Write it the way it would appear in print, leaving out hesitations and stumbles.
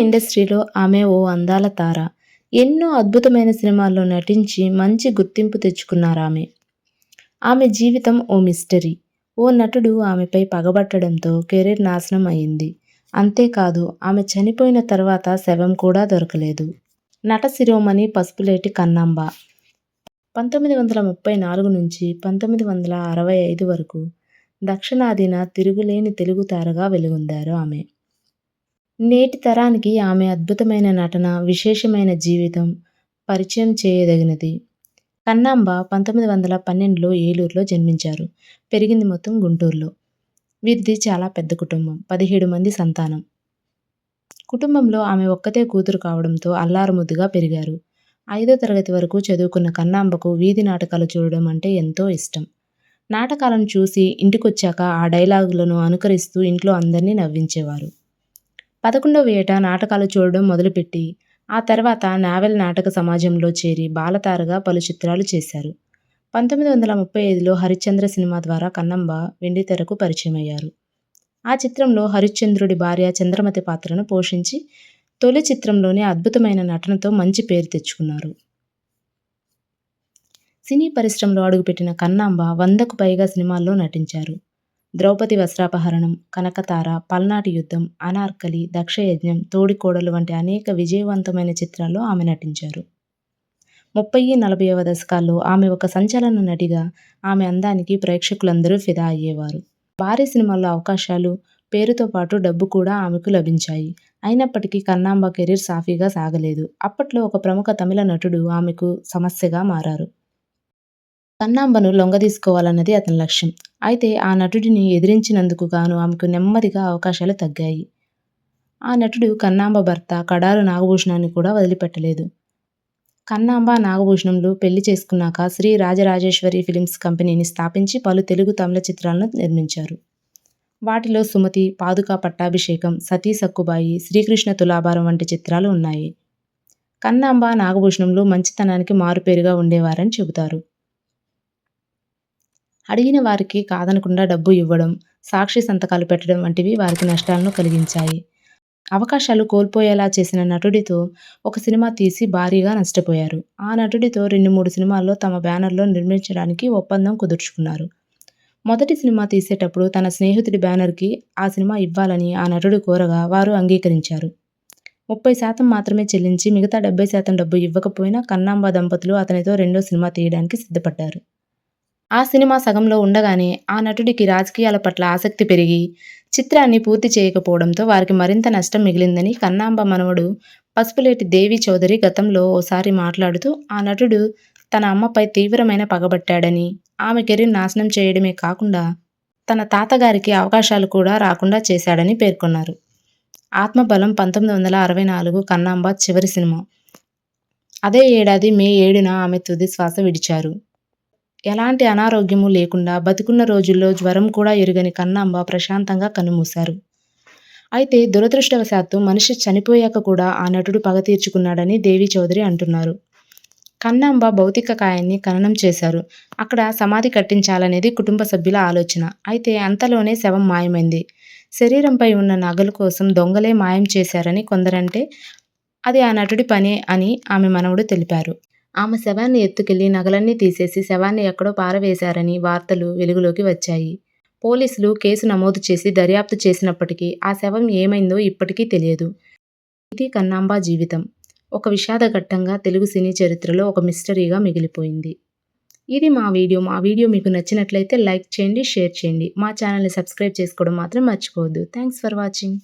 ఇండస్ట్రీలో ఆమె ఓ అందాల తార. ఎన్నో అద్భుతమైన సినిమాల్లో నటించి మంచి గుర్తింపు తెచ్చుకున్నారామె. ఆమె జీవితం ఓ మిస్టరీ. ఓ నటుడు ఆమెపై పగబట్టడంతో కెరీర్ నాశనం అయింది. అంతేకాదు ఆమె చనిపోయిన తర్వాత శవం కూడా దొరకలేదు. నట శిరోమణి పసుపులేటి కన్నాంబ 1934 నుంచి 1965 వరకు దక్షిణాదిన తిరుగులేని తెలుగు తారగా వెలుగొందారు ఆమె. నేటి తరానికి ఆమె అద్భుతమైన నటన, విశేషమైన జీవితం పరిచయం చేయదగినది. కన్నాంబ 1912లో ఏలూరులో జన్మించారు. పెరిగింది మొత్తం గుంటూరులో. వీరిది చాలా పెద్ద కుటుంబం. 17 మంది సంతానం. కుటుంబంలో ఆమె ఒక్కతే కూతురు కావడంతో అల్లారుముద్దుగా పెరిగారు. 5వ తరగతి వరకు చదువుకున్న కన్నాంబకు వీధి నాటకాలు చూడడం అంటే ఎంతో ఇష్టం. నాటకాలను చూసి ఇంటికొచ్చాక ఆ డైలాగులను అనుకరిస్తూ ఇంట్లో అందరినీ నవ్వించేవారు. 11వ ఏట నాటకాలు చూడడం మొదలుపెట్టి ఆ తర్వాత నావెల్ నాటక సమాజంలో చేరి బాలతారగా పలు చిత్రాలు చేశారు. 1935లో హరిశ్చంద్ర సినిమా ద్వారా కన్నాంబ వెండితెరకు పరిచయమయ్యారు. ఆ చిత్రంలో హరిశ్చంద్రుడి భార్య చంద్రమతి పాత్రను పోషించి తొలి చిత్రంలోనే అద్భుతమైన నటనతో మంచి పేరు తెచ్చుకున్నారు. సినీ పరిశ్రమలో అడుగుపెట్టిన కన్నాంబ 100కు పైగా సినిమాల్లో నటించారు. ద్రౌపది వస్త్రాపహరణం, కనకతార, పల్నాటి యుద్ధం, అనార్కలి, దక్షయజ్ఞం, తోడికోడలు వంటి అనేక విజయవంతమైన చిత్రాల్లో ఆమె నటించారు. 30-40వ దశకాల్లో ఆమె ఒక సంచలన నటిగా ఆమె అందానికి ప్రేక్షకులందరూ ఫిదా అయ్యేవారు. భారీ సినిమాల్లో అవకాశాలు, పేరుతో పాటు డబ్బు కూడా ఆమెకు లభించాయి. అయినప్పటికీ కన్నాంబ కెరీర్ సాఫీగా సాగలేదు. అప్పట్లో ఒక ప్రముఖ తమిళ నటుడు ఆమెకు సమస్యగా మారారు. కన్నాంబను లొంగదీసుకోవాలన్నది అతని లక్ష్యం. అయితే ఆ నటుడిని ఎదిరించినందుకు గాను ఆమెకు నెమ్మదిగా అవకాశాలు తగ్గాయి. ఆ నటుడు కన్నాంబ భర్త కడారు నాగభూషణాన్ని కూడా వదిలిపెట్టలేదు. కన్నాంబ, నాగభూషణంలు పెళ్లి చేసుకున్నాక శ్రీ రాజరాజేశ్వరి ఫిలిమ్స్ కంపెనీని స్థాపించి పలు తెలుగు, తమిళ చిత్రాలను నిర్మించారు. వాటిలో సుమతి, పాదుకా పట్టాభిషేకం, సతీ సక్కుబాయి, శ్రీకృష్ణ తులాభారం వంటి చిత్రాలు ఉన్నాయి. కన్నాంబ, నాగభూషణంలు మంచితనానికి మారుపేరుగా ఉండేవారని చెబుతారు. అడిగిన వారికి కాదనకుండా డబ్బు ఇవ్వడం, సాక్షి సంతకాలు పెట్టడం వంటివి వారికి నష్టాలను కలిగించాయి. అవకాశాలు కోల్పోయేలా చేసిన నటుడితో ఒక సినిమా తీసి భారీగా నష్టపోయారు. ఆ నటుడితో 2-3 సినిమాల్లో తమ బ్యానర్లో నిర్మించడానికి ఒప్పందం కుదుర్చుకున్నారు. మొదటి సినిమా తీసేటప్పుడు తన స్నేహితుడి బ్యానర్కి ఆ సినిమా ఇవ్వాలని ఆ నటుడు కోరగా వారు అంగీకరించారు. 30% మాత్రమే చెల్లించి మిగతా 70% డబ్బు ఇవ్వకపోయినా కన్నాంబ దంపతులు అతనితో రెండో సినిమా తీయడానికి సిద్ధపడ్డారు. ఆ సినిమా సగంలో ఉండగానే ఆ నటుడికి రాజకీయాల పట్ల ఆసక్తి పెరిగి చిత్రాన్ని పూర్తి చేయకపోవడంతో వారికి మరింత నష్టం మిగిలిందని కన్నాంబ మనవడు పసుపులేటి దేవి చౌదరి గతంలో ఓసారి మాట్లాడుతూ ఆ నటుడు తన అమ్మపై తీవ్రమైన పగబట్టాడని, ఆమె కెరీర్ నాశనం చేయడమే కాకుండా తన తాతగారికి అవకాశాలు కూడా రాకుండా చేశాడని పేర్కొన్నారు. ఆత్మబలం 1964 కన్నాంబ చివరి సినిమా. అదే ఏడాది మే 7న ఆమె తుది శ్వాస విడిచారు. ఎలాంటి అనారోగ్యమూ లేకుండా బతికున్న రోజుల్లో జ్వరం కూడా ఎరుగని కన్నాంబ ప్రశాంతంగా కన్నుమూశారు. అయితే దురదృష్టవశాత్తు మనిషి చనిపోయాక కూడా ఆ నటుడు పగ తీర్చుకున్నాడని దేవి చౌదరి అంటున్నారు. కన్నాంబ భౌతిక కాయాన్ని ఖననం చేశారు. అక్కడ సమాధి కట్టించాలనేది కుటుంబ సభ్యుల ఆలోచన. అయితే అంతలోనే శవం మాయమైంది. శరీరంపై ఉన్న నగల కోసం దొంగలే మాయం చేశారని కొందరంటే అది ఆ నటుడి పనే అని ఆమె మనవడు తెలిపారు. ఆమె శవాన్ని ఎత్తుకెళ్లి నగలన్నీ తీసేసి శవాన్ని ఎక్కడో పారవేశారని వార్తలు వెలుగులోకి వచ్చాయి. పోలీసులు కేసు నమోదు చేసి దర్యాప్తు చేసినప్పటికీ ఆ శవం ఏమైందో ఇప్పటికీ తెలియదు. ఇది కన్నాంబ జీవితం. ఒక విషాదఘట్టంగా తెలుగు సినీ చరిత్రలో ఒక మిస్టరీగా మిగిలిపోయింది. ఇది మా వీడియో మీకు నచ్చినట్లయితే లైక్ చేయండి, షేర్ చేయండి. మా ఛానల్ని సబ్స్క్రైబ్ చేసుకోవడం మాత్రం మర్చిపోవద్దు. Thanks for watching.